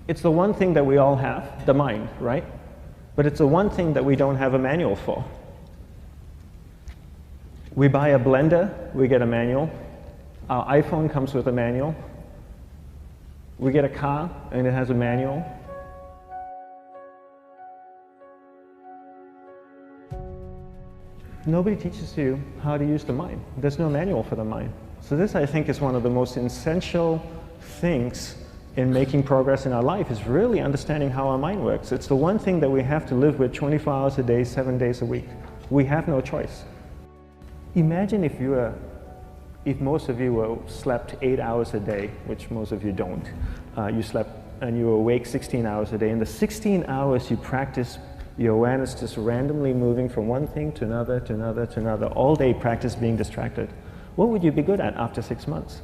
It's the one thing that we all have, the mind, right? But it's the one thing that we don't have a manual for. We buy a blender, we get a manual. Our iPhone comes with a manual. We get a car and it has a manual. Nobody teaches you how to use the mind. There's no manual for the mind. So this, I think, is one of the most essential things in making progress in our life, is really understanding how our mind works. It's the one thing that we have to live with 24 hours a day, 7 days a week. We have no choice. Imagine if most of you slept 8 hours a day, which most of you don't. You slept and you were awake 16 hours a day. In the 16 hours you practice your awareness just randomly moving from one thing to another, to another, to another. All day practice being distracted. What would you be good at after 6 months?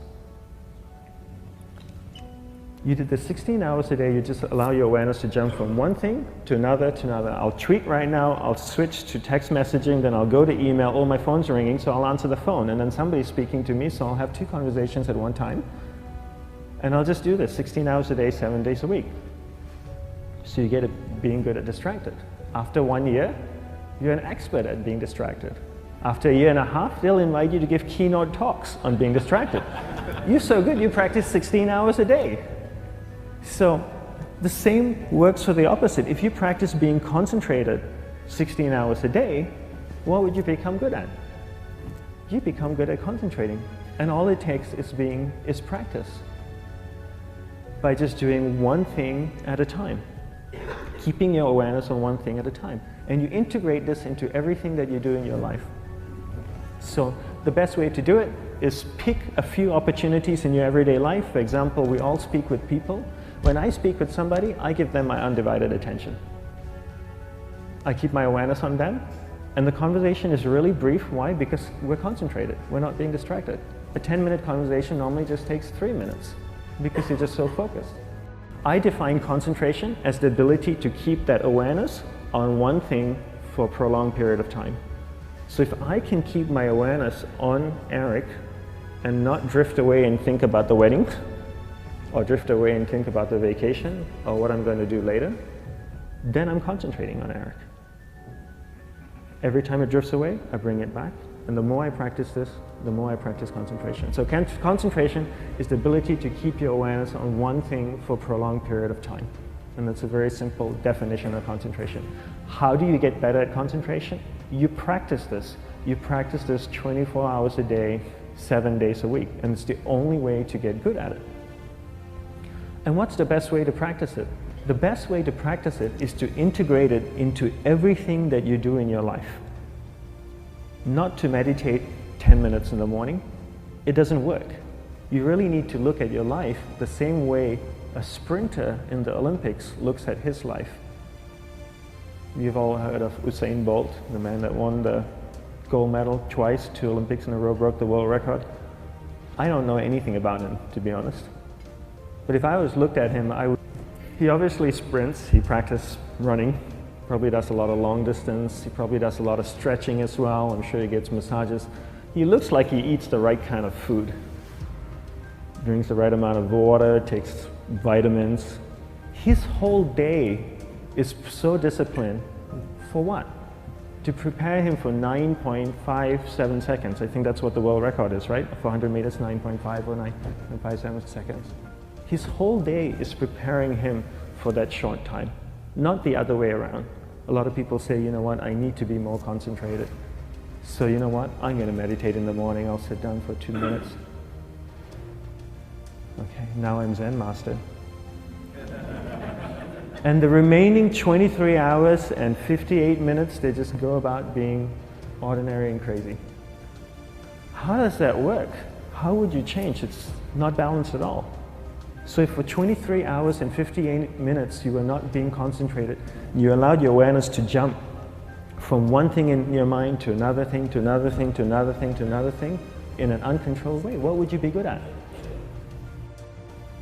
You did the 16 hours a day, you just allow your awareness to jump from one thing to another, to another. I'll tweet right now, I'll switch to text messaging, then I'll go to email. Oh, my phone's ringing, so I'll answer the phone. And then somebody's speaking to me, so I'll have 2 conversations at one time. And I'll just do this 16 hours a day, 7 days a week. So you get it being good at distracted. After 1 year, you're an expert at being distracted. After a year and a half, they'll invite you to give keynote talks on being distracted. You're so good, you practice 16 hours a day. So the same works for the opposite. If you practice being concentrated 16 hours a day, what would you become good at? You become good at concentrating. And all it takes is practice. By just doing one thing at a time. Keeping your awareness on one thing at a time. And you integrate this into everything that you do in your life. So the best way to do it is pick a few opportunities in your everyday life. For example, we all speak with people. When I speak with somebody, I give them my undivided attention. I keep my awareness on them, and the conversation is really brief. Why? Because we're concentrated. We're not being distracted. A 10-minute conversation normally just takes 3 minutes because you're just so focused. I define concentration as the ability to keep that awareness on one thing for a prolonged period of time. So if I can keep my awareness on Eric and not drift away and think about the wedding, or drift away and think about the vacation, or what I'm going to do later, then I'm concentrating on Eric. Every time it drifts away, I bring it back. And the more I practice this, the more I practice concentration. So concentration is the ability to keep your awareness on one thing for a prolonged period of time. And that's a very simple definition of concentration. How do you get better at concentration? You practice this. You practice this 24 hours a day, 7 days a week. And it's the only way to get good at it. And what's the best way to practice it? The best way to practice it is to integrate it into everything that you do in your life. Not to meditate 10 minutes in the morning. It doesn't work. You really need to look at your life the same way a sprinter in the Olympics looks at his life. You've all heard of Usain Bolt, the man that won the gold medal twice, 2 Olympics in a row, broke the world record. I don't know anything about him, to be honest. But if I was looked at him, he obviously sprints, he practices running, probably does a lot of long distance, he probably does a lot of stretching as well, I'm sure he gets massages. He looks like he eats the right kind of food. Drinks the right amount of water, takes vitamins. His whole day is so disciplined. For what? To prepare him for 9.57 seconds. I think that's what the world record is, right? For 100 meters, 9.5 or 9.57 seconds. His whole day is preparing him for that short time, not the other way around. A lot of people say, you know what, I need to be more concentrated. So you know what, I'm going to meditate in the morning, I'll sit down for 2 minutes. Okay, now I'm Zen master. And the remaining 23 hours and 58 minutes, they just go about being ordinary and crazy. How does that work? How would you change? It's not balanced at all. So if for 23 hours and 58 minutes you were not being concentrated, you allowed your awareness to jump from one thing in your mind to another thing, to another thing, to another thing, to another thing, in an uncontrolled way, what would you be good at?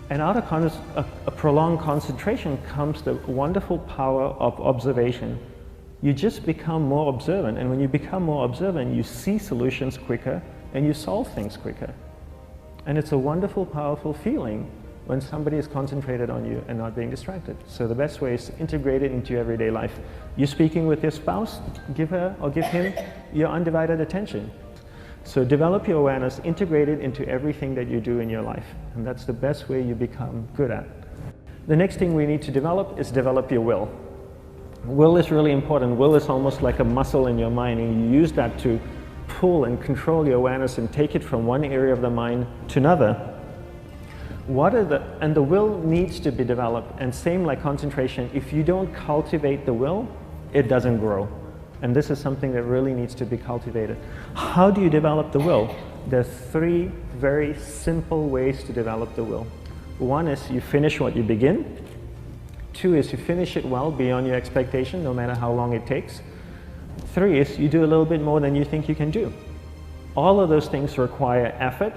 And out of a prolonged concentration comes the wonderful power of observation. You just become more observant, and when you become more observant, you see solutions quicker and you solve things quicker. And it's a wonderful, powerful feeling when somebody is concentrated on you and not being distracted. So the best way is to integrate it into your everyday life. You're speaking with your spouse, give her or give him your undivided attention. So develop your awareness, integrate it into everything that you do in your life. And that's the best way you become good at. The next thing we need to develop is develop your will. Will is really important. Will is almost like a muscle in your mind, and you use that to pull and control your awareness and take it from one area of the mind to another. And the will needs to be developed, and same like concentration, if you don't cultivate the will, it doesn't grow. And this is something that really needs to be cultivated. How do you develop the will? There's 3 very simple ways to develop the will. 1 is you finish what you begin. 2 is you finish it well beyond your expectation, no matter how long it takes. 3 is you do a little bit more than you think you can do. All of those things require effort,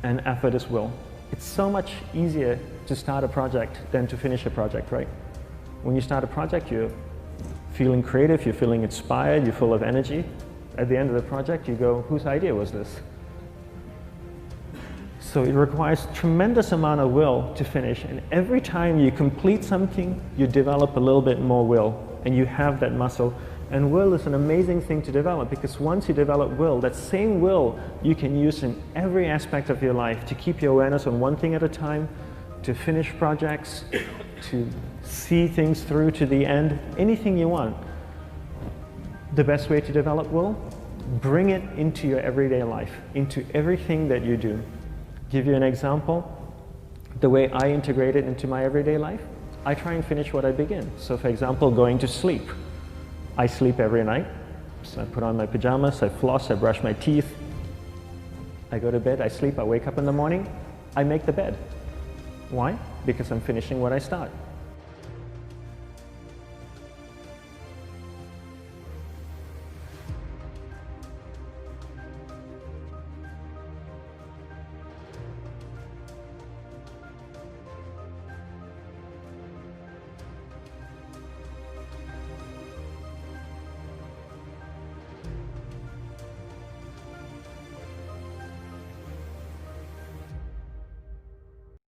and effort is will. It's so much easier to start a project than to finish a project, right? When you start a project, you're feeling creative, you're feeling inspired, you're full of energy. At the end of the project, you go, whose idea was this? So it requires tremendous amount of will to finish, and every time you complete something, you develop a little bit more will, and you have that muscle. And will is an amazing thing to develop, because once you develop will, that same will you can use in every aspect of your life to keep your awareness on one thing at a time, to finish projects, to see things through to the end, anything you want. The best way to develop will, bring it into your everyday life, into everything that you do. Give you an example, the way I integrate it into my everyday life, I try and finish what I begin. So for example, going to sleep. I sleep every night, so I put on my pajamas, I floss, I brush my teeth, I go to bed, I sleep, I wake up in the morning, I make the bed. Why? Because I'm finishing what I start.